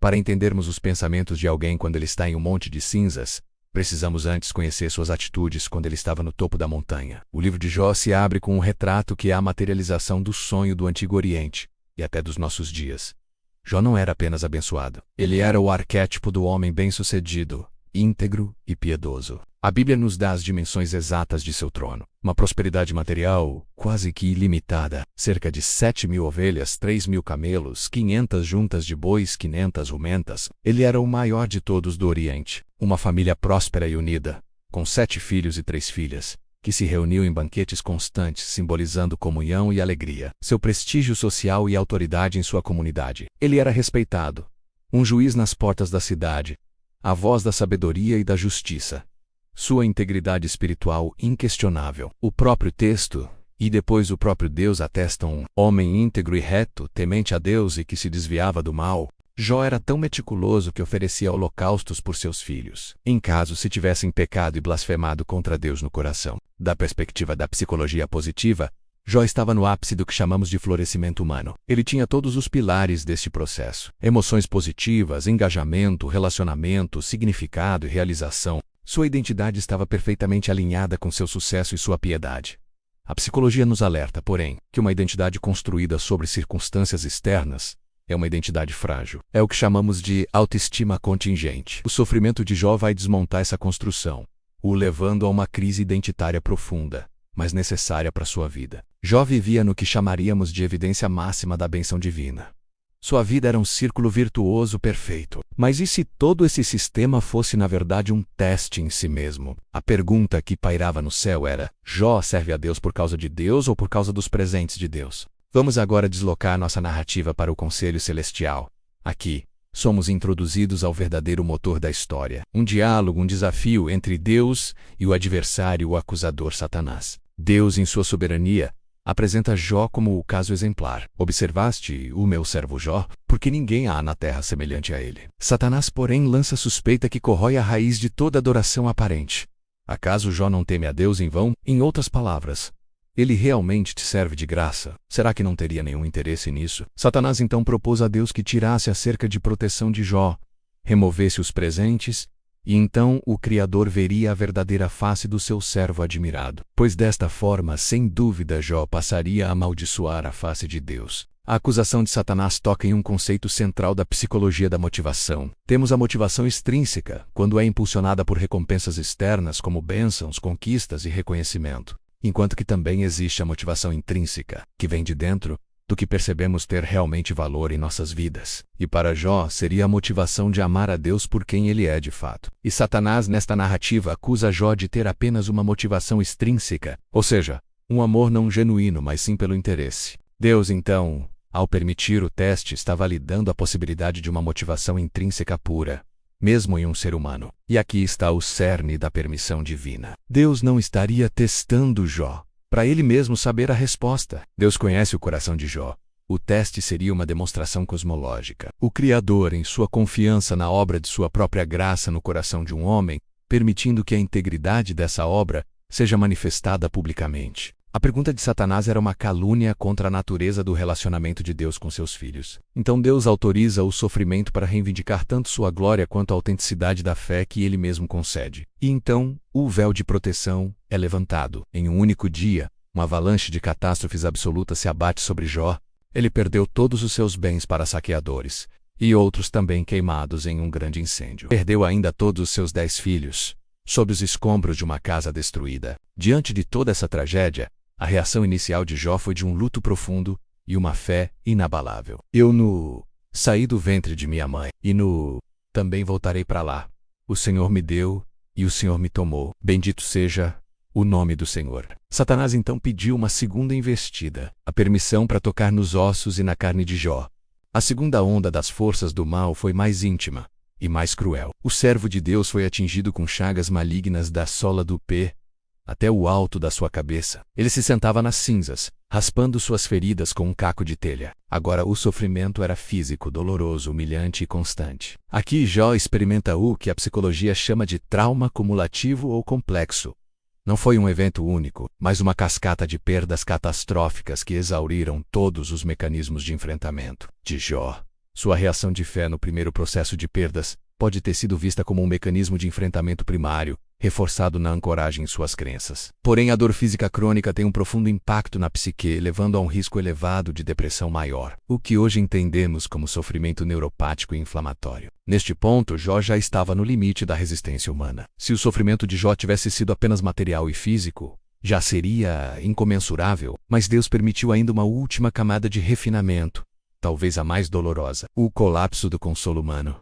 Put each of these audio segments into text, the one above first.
Para entendermos os pensamentos de alguém quando ele está em um monte de cinzas, precisamos antes conhecer suas atitudes quando ele estava no topo da montanha. O livro de Jó se abre com um retrato que é a materialização do sonho do Antigo Oriente e até dos nossos dias. Jó não era apenas abençoado. Ele era o arquétipo do homem bem-sucedido, íntegro e piedoso. A Bíblia nos dá as dimensões exatas de seu trono. Uma prosperidade material quase que ilimitada. Cerca de 7.000 ovelhas, 3.000 camelos, 500 juntas de bois, 500 jumentas. Ele era o maior de todos do Oriente. Uma família próspera e unida, com 7 filhos e 3 filhas, que se reuniu em banquetes constantes, simbolizando comunhão e alegria. Seu prestígio social e autoridade em sua comunidade. Ele era respeitado. Um juiz nas portas da cidade. A voz da sabedoria e da justiça. Sua integridade espiritual inquestionável. O próprio texto, e depois o próprio Deus atestam um homem íntegro e reto, temente a Deus e que se desviava do mal. Jó era tão meticuloso que oferecia holocaustos por seus filhos, em caso se tivessem pecado e blasfemado contra Deus no coração. Da perspectiva da psicologia positiva, Jó estava no ápice do que chamamos de florescimento humano. Ele tinha todos os pilares deste processo: emoções positivas, engajamento, relacionamento, significado e realização. Sua identidade estava perfeitamente alinhada com seu sucesso e sua piedade. A psicologia nos alerta, porém, que uma identidade construída sobre circunstâncias externas é uma identidade frágil. É o que chamamos de autoestima contingente. O sofrimento de Jó vai desmontar essa construção, o levando a uma crise identitária profunda, mas necessária para sua vida. Jó vivia no que chamaríamos de evidência máxima da bênção divina. Sua vida era um círculo virtuoso perfeito. Mas e se todo esse sistema fosse na verdade um teste em si mesmo? A pergunta que pairava no céu era: Jó serve a Deus por causa de Deus ou por causa dos presentes de Deus? Vamos agora deslocar nossa narrativa para o Conselho Celestial. Aqui, somos introduzidos ao verdadeiro motor da história. Um diálogo, um desafio entre Deus e o adversário, o acusador Satanás. Deus, em sua soberania, apresenta Jó como o caso exemplar. Observaste o meu servo Jó? Porque ninguém há na terra semelhante a ele. Satanás, porém, lança suspeita que corrói a raiz de toda adoração aparente. Acaso Jó não teme a Deus em vão? Em outras palavras, ele realmente te serve de graça? Será que não teria nenhum interesse nisso? Satanás então propôs a Deus que tirasse a cerca de proteção de Jó, removesse os presentes, e então o Criador veria a verdadeira face do seu servo admirado. Pois desta forma, sem dúvida, Jó passaria a amaldiçoar a face de Deus. A acusação de Satanás toca em um conceito central da psicologia da motivação. Temos a motivação extrínseca, quando é impulsionada por recompensas externas como bênçãos, conquistas e reconhecimento. Enquanto que também existe a motivação intrínseca, que vem de dentro do que percebemos ter realmente valor em nossas vidas. E para Jó seria a motivação de amar a Deus por quem ele é de fato. E Satanás, nesta narrativa, acusa Jó de ter apenas uma motivação extrínseca, ou seja, um amor não genuíno, mas sim pelo interesse. Deus, então, ao permitir o teste, está validando a possibilidade de uma motivação intrínseca pura, mesmo em um ser humano. E aqui está o cerne da permissão divina. Deus não estaria testando Jó para ele mesmo saber a resposta. Deus conhece o coração de Jó. O teste seria uma demonstração cosmológica. O Criador, em sua confiança na obra de sua própria graça no coração de um homem, permitindo que a integridade dessa obra seja manifestada publicamente. A pergunta de Satanás era uma calúnia contra a natureza do relacionamento de Deus com seus filhos. Então Deus autoriza o sofrimento para reivindicar tanto sua glória quanto a autenticidade da fé que ele mesmo concede. E então, o véu de proteção é levantado. Em um único dia, uma avalanche de catástrofes absolutas se abate sobre Jó. Ele perdeu todos os seus bens para saqueadores, e outros também queimados em um grande incêndio. Perdeu ainda todos os seus 10 filhos, sob os escombros de uma casa destruída. Diante de toda essa tragédia, a reação inicial de Jó foi de um luto profundo e uma fé inabalável. Eu saí do ventre de minha mãe, e também voltarei para lá. O Senhor me deu, e o Senhor me tomou. Bendito seja o nome do Senhor. Satanás então pediu uma segunda investida, a permissão para tocar nos ossos e na carne de Jó. A segunda onda das forças do mal foi mais íntima e mais cruel. O servo de Deus foi atingido com chagas malignas da sola do pé até o alto da sua cabeça. Ele se sentava nas cinzas, raspando suas feridas com um caco de telha. Agora o sofrimento era físico, doloroso, humilhante e constante. Aqui Jó experimenta o que a psicologia chama de trauma cumulativo ou complexo. Não foi um evento único, mas uma cascata de perdas catastróficas que exauriram todos os mecanismos de enfrentamento de Jó. Sua reação de fé no primeiro processo de perdas pode ter sido vista como um mecanismo de enfrentamento primário, reforçado na ancoragem em suas crenças. Porém, a dor física crônica tem um profundo impacto na psique, levando a um risco elevado de depressão maior, o que hoje entendemos como sofrimento neuropático e inflamatório. Neste ponto, Jó já estava no limite da resistência humana. Se o sofrimento de Jó tivesse sido apenas material e físico, já seria incomensurável, mas Deus permitiu ainda uma última camada de refinamento, talvez a mais dolorosa: o colapso do consolo humano.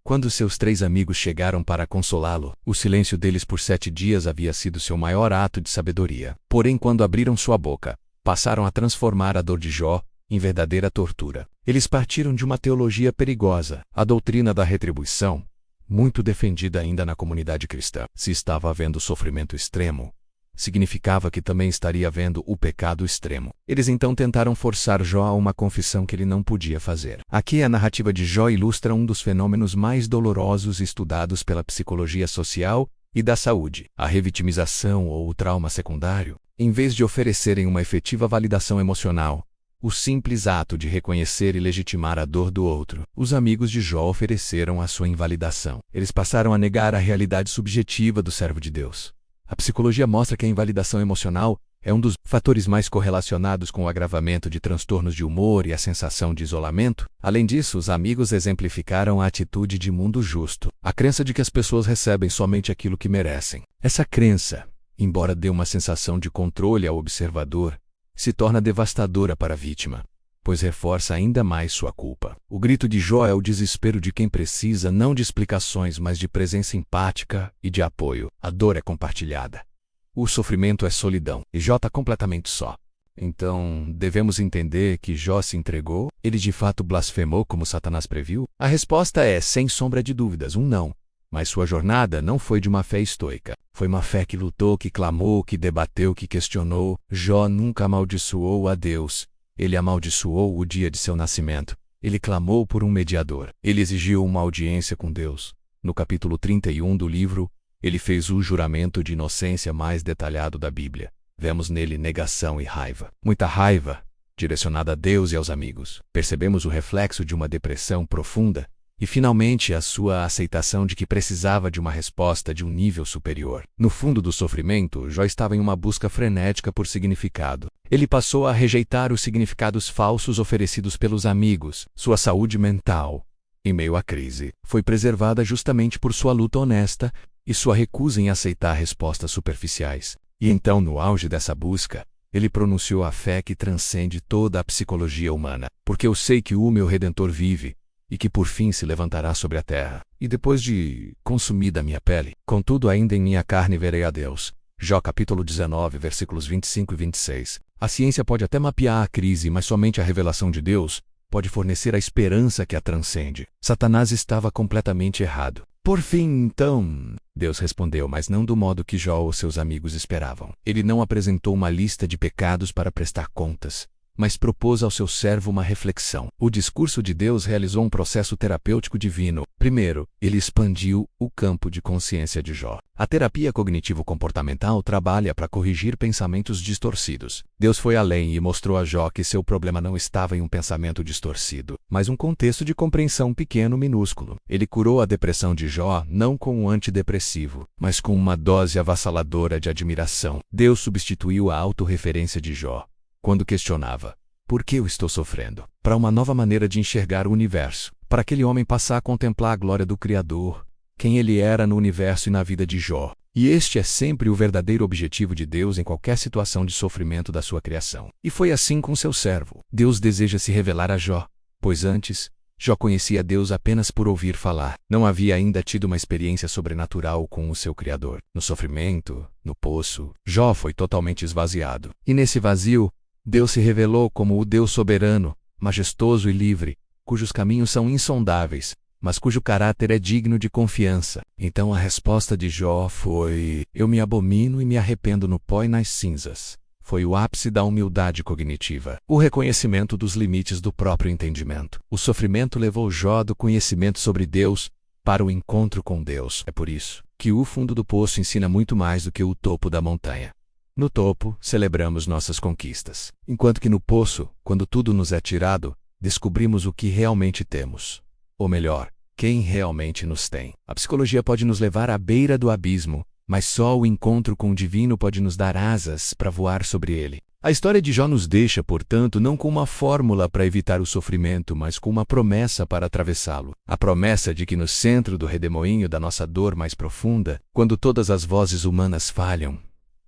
Quando seus 3 amigos chegaram para consolá-lo, o silêncio deles por 7 dias havia sido seu maior ato de sabedoria. Porém, quando abriram sua boca, passaram a transformar a dor de Jó em verdadeira tortura. Eles partiram de uma teologia perigosa, a doutrina da retribuição, muito defendida ainda na comunidade cristã. Se estava havendo sofrimento extremo, significava que também estaria havendo o pecado extremo. Eles então tentaram forçar Jó a uma confissão que ele não podia fazer. Aqui a narrativa de Jó ilustra um dos fenômenos mais dolorosos estudados pela psicologia social e da saúde: a revitimização ou o trauma secundário. Em vez de oferecerem uma efetiva validação emocional, o simples ato de reconhecer e legitimar a dor do outro, os amigos de Jó ofereceram a sua invalidação. Eles passaram a negar a realidade subjetiva do servo de Deus. A psicologia mostra que a invalidação emocional é um dos fatores mais correlacionados com o agravamento de transtornos de humor e a sensação de isolamento. Além disso, os amigos exemplificaram a atitude de mundo justo, a crença de que as pessoas recebem somente aquilo que merecem. Essa crença, embora dê uma sensação de controle ao observador, se torna devastadora para a vítima, pois reforça ainda mais sua culpa. O grito de Jó é o desespero de quem precisa não de explicações, mas de presença empática e de apoio. A dor é compartilhada. O sofrimento é solidão, e Jó está completamente só. Então, devemos entender que Jó se entregou? Ele de fato blasfemou como Satanás previu? A resposta é, sem sombra de dúvidas, um não. Mas sua jornada não foi de uma fé estoica. Foi uma fé que lutou, que clamou, que debateu, que questionou. Jó nunca amaldiçoou a Deus. Ele amaldiçoou o dia de seu nascimento. Ele clamou por um mediador. Ele exigiu uma audiência com Deus. No capítulo 31 do livro, ele fez o juramento de inocência mais detalhado da Bíblia. Vemos nele negação e raiva. Muita raiva, direcionada a Deus e aos amigos. Percebemos o reflexo de uma depressão profunda e, finalmente, a sua aceitação de que precisava de uma resposta de um nível superior. No fundo do sofrimento, Jó estava em uma busca frenética por significado. Ele passou a rejeitar os significados falsos oferecidos pelos amigos. Sua saúde mental, em meio à crise, foi preservada justamente por sua luta honesta e sua recusa em aceitar respostas superficiais. E então, no auge dessa busca, ele pronunciou a fé que transcende toda a psicologia humana. Porque eu sei que o meu Redentor vive, e que por fim se levantará sobre a terra. E depois de consumida a minha pele, contudo ainda em minha carne verei a Deus. Jó capítulo 19, versículos 25 e 26. A ciência pode até mapear a crise, mas somente a revelação de Deus pode fornecer a esperança que a transcende. Satanás estava completamente errado. Por fim, então, Deus respondeu, mas não do modo que Jó ou seus amigos esperavam. Ele não apresentou uma lista de pecados para prestar contas, mas propôs ao seu servo uma reflexão. O discurso de Deus realizou um processo terapêutico divino. Primeiro, ele expandiu o campo de consciência de Jó. A terapia cognitivo-comportamental trabalha para corrigir pensamentos distorcidos. Deus foi além e mostrou a Jó que seu problema não estava em um pensamento distorcido, mas um contexto de compreensão pequeno minúsculo. Ele curou a depressão de Jó não com um antidepressivo, mas com uma dose avassaladora de admiração. Deus substituiu a autorreferência de Jó, quando questionava, por que eu estou sofrendo? Para uma nova maneira de enxergar o universo. Para aquele homem passar a contemplar a glória do Criador, quem ele era no universo e na vida de Jó. E este é sempre o verdadeiro objetivo de Deus em qualquer situação de sofrimento da sua criação. E foi assim com seu servo. Deus deseja se revelar a Jó, pois antes, Jó conhecia Deus apenas por ouvir falar. Não havia ainda tido uma experiência sobrenatural com o seu Criador. No sofrimento, no poço, Jó foi totalmente esvaziado. E nesse vazio, Deus se revelou como o Deus soberano, majestoso e livre, cujos caminhos são insondáveis, mas cujo caráter é digno de confiança. Então a resposta de Jó foi: eu me abomino e me arrependo no pó e nas cinzas. Foi o ápice da humildade cognitiva, o reconhecimento dos limites do próprio entendimento. O sofrimento levou Jó do conhecimento sobre Deus para o encontro com Deus. É por isso que o fundo do poço ensina muito mais do que o topo da montanha. No topo, celebramos nossas conquistas, enquanto que no poço, quando tudo nos é tirado, descobrimos o que realmente temos. Ou melhor, quem realmente nos tem. A psicologia pode nos levar à beira do abismo, mas só o encontro com o divino pode nos dar asas para voar sobre ele. A história de Jó nos deixa, portanto, não com uma fórmula para evitar o sofrimento, mas com uma promessa para atravessá-lo. A promessa de que no centro do redemoinho da nossa dor mais profunda, quando todas as vozes humanas falham,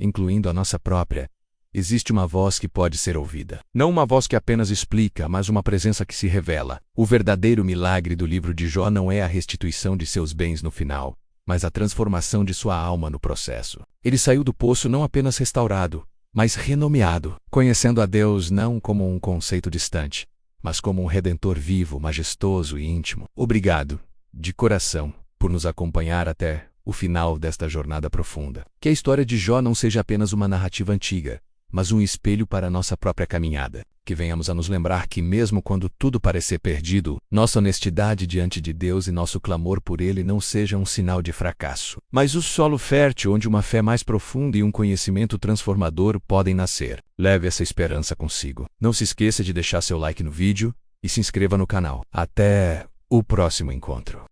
incluindo a nossa própria, existe uma voz que pode ser ouvida. Não uma voz que apenas explica, mas uma presença que se revela. O verdadeiro milagre do livro de Jó não é a restituição de seus bens no final, mas a transformação de sua alma no processo. Ele saiu do poço não apenas restaurado, mas renomeado, conhecendo a Deus não como um conceito distante, mas como um Redentor vivo, majestoso e íntimo. Obrigado, de coração, por nos acompanhar até o final desta jornada profunda. Que a história de Jó não seja apenas uma narrativa antiga, mas um espelho para a nossa própria caminhada. Que venhamos a nos lembrar que mesmo quando tudo parecer perdido, nossa honestidade diante de Deus e nosso clamor por Ele não seja um sinal de fracasso, mas o solo fértil onde uma fé mais profunda e um conhecimento transformador podem nascer. Leve essa esperança consigo. Não se esqueça de deixar seu like no vídeo e se inscreva no canal. Até o próximo encontro.